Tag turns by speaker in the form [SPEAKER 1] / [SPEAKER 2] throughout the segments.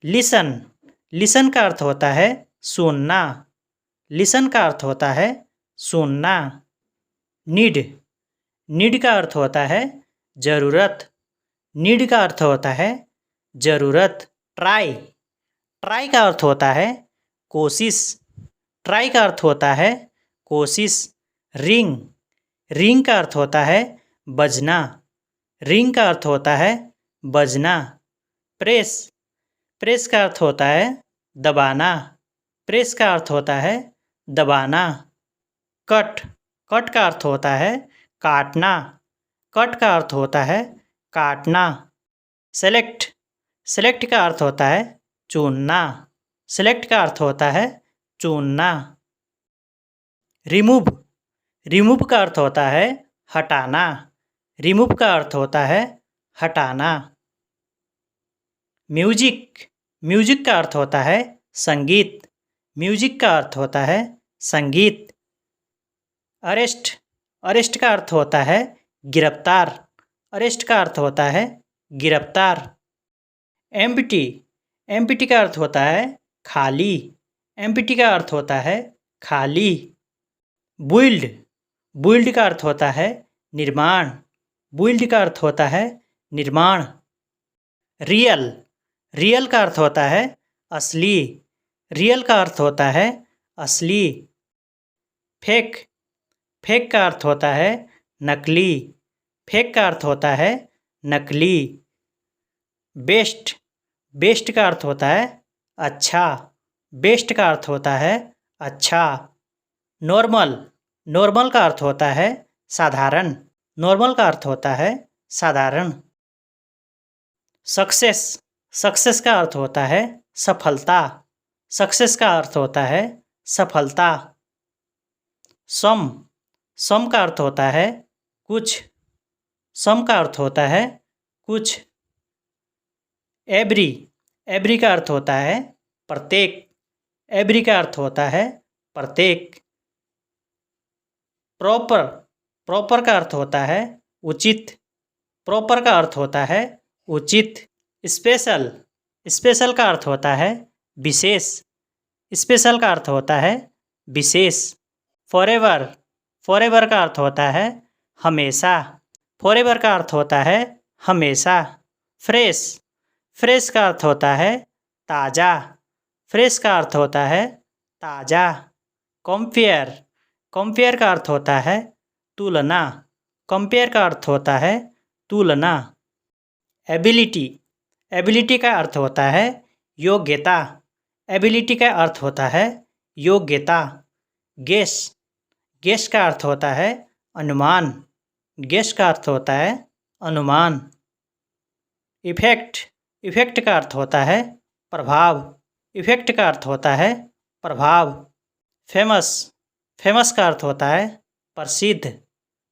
[SPEAKER 1] Listen, listen का अर्थ होता है सुनना। लिसन का अर्थ होता है सुनना। नीड, नीड का अर्थ होता है ज़रूरत। नीड का अर्थ होता है ज़रूरत। ट्राई, ट्राई का अर्थ होता है कोशिश। ट्राई का अर्थ होता है कोशिश। रिंग, रिंग का अर्थ होता है बजना। रिंग का अर्थ होता है बजना। प्रेस, प्रेस का अर्थ होता है दबाना। प्रेस का अर्थ होता है दबाना। कट, कट का अर्थ होता है काटना। कट का अर्थ होता है काटना। सेलेक्ट, सेलेक्ट का अर्थ होता है चुनना। सेलेक्ट का अर्थ होता है चुनना। रिमूव, रिमूव का अर्थ होता है हटाना। रिमूव का अर्थ होता है हटाना। म्यूजिक, म्यूजिक का अर्थ होता है संगीत। म्यूजिक का अर्थ होता है संगीत। अरेस्ट, अरेस्ट का अर्थ होता है गिरफ्तार। अरेस्ट का अर्थ होता है गिरफ्तार। एम्प्टी, एम्प्टी का अर्थ होता है खाली। एम्प्टी का अर्थ होता है खाली। बिल्ड, बिल्ड का अर्थ होता है निर्माण। बिल्ड का अर्थ होता है निर्माण। रियल, रियल का अर्थ होता है असली। रियल का अर्थ होता है असली। फेक, फेक का अर्थ होता है नकली। फेक का अर्थ होता है नकली। बेस्ट, बेस्ट का अर्थ होता है अच्छा। बेस्ट का अर्थ होता है अच्छा। नॉर्मल, नॉर्मल का अर्थ होता है साधारण। नॉर्मल का अर्थ होता है साधारण। सक्सेस, सक्सेस का अर्थ होता है सफलता। सक्सेस का अर्थ होता है सफलता। सम, सम का अर्थ होता है कुछ। सम का अर्थ होता है कुछ। एवरी, एवरी का अर्थ होता है प्रत्येक। एवरी का अर्थ होता है प्रत्येक। प्रॉपर, प्रॉपर का अर्थ होता है उचित। प्रॉपर का अर्थ होता है उचित। स्पेशल, स्पेशल का अर्थ होता है विशेष। स्पेशल का अर्थ होता है विशेष। फॉरएवर, फॉरएवर का अर्थ होता है हमेशा। फॉरएवर का अर्थ होता है हमेशा। फ्रेश, फ्रेश का अर्थ होता है ताज़ा। फ्रेश का अर्थ होता है ताज़ा। कंपेयर, कंपेयर का अर्थ होता है तुलना। कंपेयर का अर्थ होता है तुलना। एबिलिटी, एबिलिटी का अर्थ होता है योग्यता। एबिलिटी का अर्थ होता है योग्यता। गेस, गेस का अर्थ होता है अनुमान। गेस का अर्थ होता है अनुमान। इफेक्ट, इफेक्ट का अर्थ होता है प्रभाव। इफेक्ट का अर्थ होता है प्रभाव। फेमस, फेमस का अर्थ होता है प्रसिद्ध।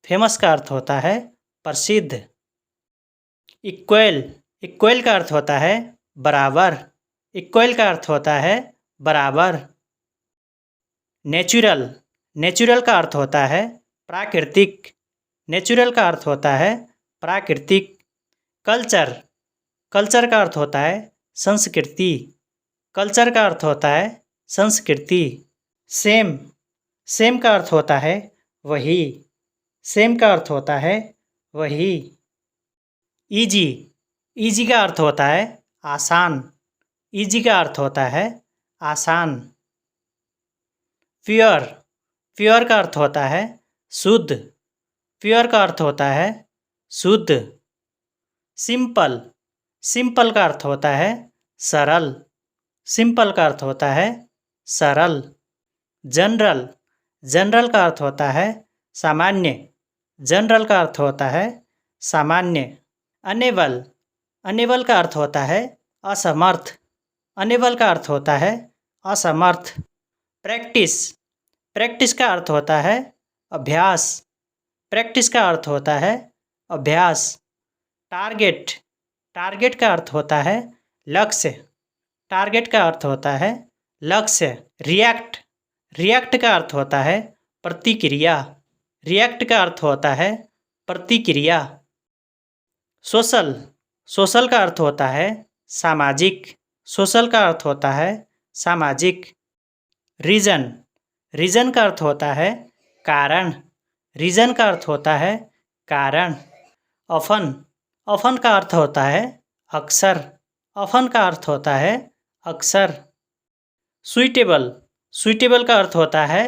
[SPEAKER 1] फेमस का अर्थ होता है प्रसिद्ध। इक्वल, इक्वल का अर्थ होता है बराबर। इक्वल का अर्थ होता है बराबर। नेचुरल, नेचुरल का अर्थ होता है प्राकृतिक। नेचुरल का अर्थ होता है प्राकृतिक। कल्चर, कल्चर का अर्थ होता है संस्कृति। कल्चर का अर्थ होता है संस्कृति। सेम, सेम का अर्थ होता है वही। सेम का अर्थ होता है वही। इजी, इजी का अर्थ होता है आसान। इजी का अर्थ होता है आसान। प्योर, प्योर का अर्थ होता है शुद्ध। प्योर का अर्थ होता है शुद्ध। सिंपल, सिंपल का अर्थ होता है सरल। सिंपल का अर्थ होता है सरल। जनरल, जनरल का अर्थ होता है सामान्य। जनरल का अर्थ होता है सामान्य। अनेबल, अनेबल का अर्थ होता है असमर्थ। अनेबल का अर्थ होता है असमर्थ। प्रैक्टिस, प्रैक्टिस का अर्थ होता है अभ्यास। प्रैक्टिस का अर्थ होता है अभ्यास। टारगेट, टारगेट का अर्थ होता है लक्ष्य। टारगेट का अर्थ होता है लक्ष्य। रिएक्ट, रिएक्ट का अर्थ होता है प्रतिक्रिया। रिएक्ट का अर्थ होता है प्रतिक्रिया। सोशल, सोशल का अर्थ होता है सामाजिक। सोशल का अर्थ होता है सामाजिक। रीज़न, रीज़न का अर्थ होता है कारण। रीज़न का अर्थ होता है कारण। ऑफन, ऑफन का अर्थ होता है अक्सर। ऑफन का अर्थ होता है अक्सर। सुइटेबल, सुइटेबल का अर्थ होता है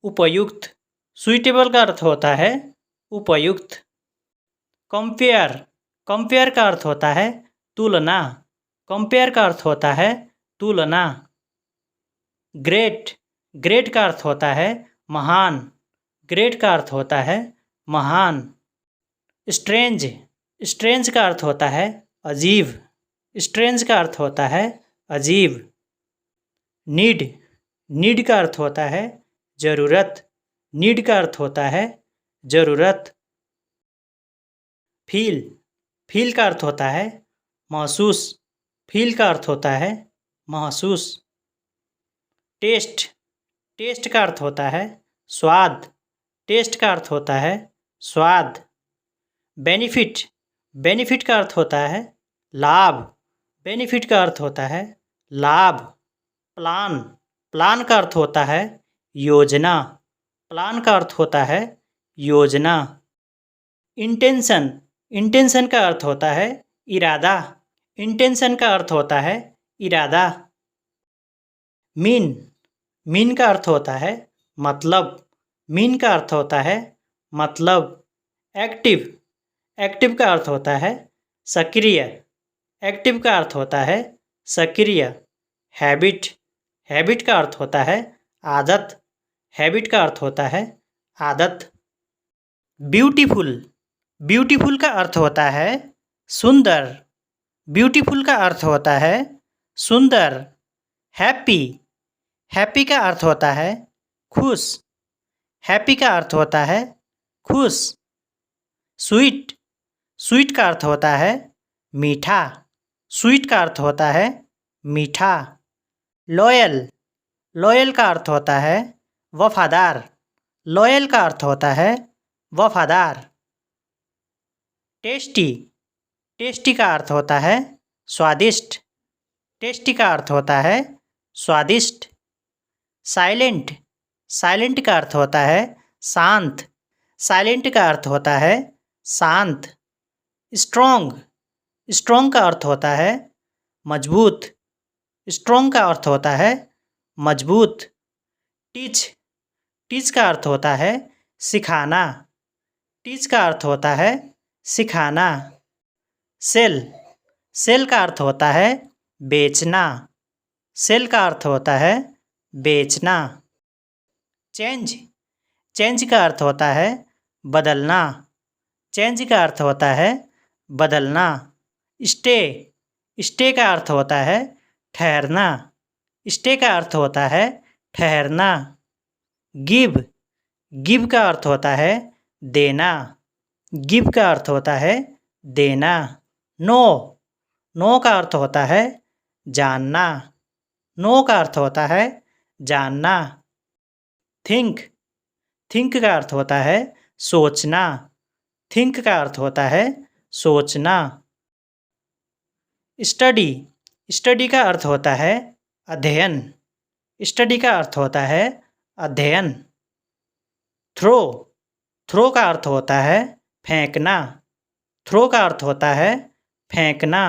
[SPEAKER 1] उपयुक्त। सुइटेबल का अर्थ होता है उपयुक्त। कंपेयर, कंपेयर का अर्थ होता है तुलना। कंपेयर का अर्थ होता है तुलना। ग्रेट, ग्रेट का अर्थ होता है महान। ग्रेट का अर्थ होता है महान। स्ट्रेंज, स्ट्रेंज का अर्थ होता है अजीब। स्ट्रेंज का अर्थ होता है अजीब। नीड, नीड का अर्थ होता है ज़रूरत। नीड का अर्थ होता है ज़रूरत। फील, फील का अर्थ होता है महसूस। फील का अर्थ होता है महसूस। टेस्ट, टेस्ट का अर्थ होता है स्वाद। टेस्ट का अर्थ होता है स्वाद। बेनिफिट, बेनिफिट का अर्थ होता है लाभ। बेनिफिट का अर्थ होता है लाभ। प्लान, प्लान का अर्थ होता है योजना। प्लान का अर्थ होता है योजना। इंटेंशन, इंटेंशन का अर्थ होता है इरादा। इंटेंशन का अर्थ होता है इरादा। मीन, मीन का अर्थ होता है मतलब। मीन का अर्थ होता है मतलब। एक्टिव, एक्टिव का अर्थ होता है सक्रिय। एक्टिव का अर्थ होता है सक्रिय। हैबिट, हैबिट का अर्थ होता है आदत। हैबिट का अर्थ होता है आदत। ब्यूटीफुल, ब्यूटीफुल का अर्थ होता है सुंदर। ब्यूटीफुल का अर्थ होता है सुंदर। हैप्पी, हैप्पी का अर्थ होता है खुश। हैप्पी का अर्थ होता है खुश। स्वीट, स्वीट का अर्थ होता है मीठा। स्वीट का अर्थ होता है मीठा। लॉयल, लॉयल का अर्थ होता है वफादार। लॉयल का अर्थ होता है वफादार। टेस्टी, टेस्टी का अर्थ होता है स्वादिष्ट। टेस्टी का अर्थ होता है स्वादिष्ट। साइलेंट, साइलेंट का अर्थ होता है शांत। साइलेंट का अर्थ होता है शांत। स्ट्रॉन्ग, स्ट्रॉन्ग का अर्थ होता है मजबूत। स्ट्रॉन्ग का अर्थ होता है मजबूत। टीच, टीच का अर्थ होता है सिखाना। टीच का अर्थ होता है सिखाना। सेल, सेल का अर्थ होता है बेचना। सेल का अर्थ होता है बेचना। चेंज, चेंज का अर्थ होता है बदलना। चेंज का अर्थ होता है बदलना। स्टे, स्टे का अर्थ होता है ठहरना। स्टे का अर्थ होता है ठहरना। गिव, गिव का अर्थ होता है देना। गिव का अर्थ होता है देना। नो, नो का अर्थ होता है जानना। नो का अर्थ होता है जानना। थिंक, थिंक का अर्थ होता है सोचना। थिंक का अर्थ होता है सोचना। स्टडी, स्टडी का अर्थ होता है अध्ययन। स्टडी का अर्थ होता है अध्ययन। थ्रो, थ्रो का अर्थ होता है फेंकना। थ्रो का अर्थ होता है फेंकना।